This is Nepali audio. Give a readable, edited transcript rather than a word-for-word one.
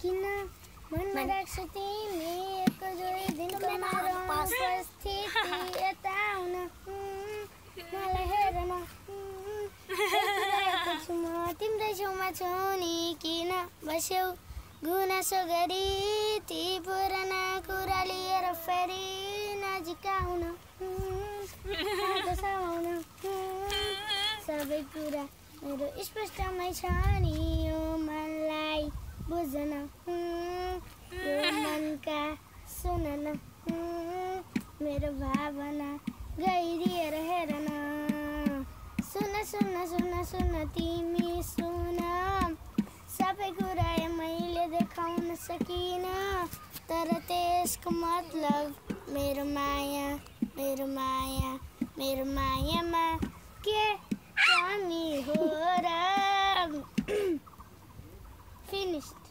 किन मनमा राख्छु तिमी एकजोडी दिनको मारौँ उपस्थिति यता आउन मलाई हेर न हेरिरहेको छु म तिम्रै छेउमा छु नि किन बस्यौ गुनासो गरी ती पुराना कुरा लिएर फेरि नजिक आउन समाउन सबै कुरा मेरो स्पष्टमै छ नि यो मनलाई बुझ्न यो मनका सुन न मेरो भावना गहिरिएर हेर न सुन सुन सुन सुन तिमी सुन सबै कुरा मैले देखाउन सकिनँ तर त्यसको मतलब मेरो माया मेरो माया मेरो मायामा के कमी हो र फिनिस्ड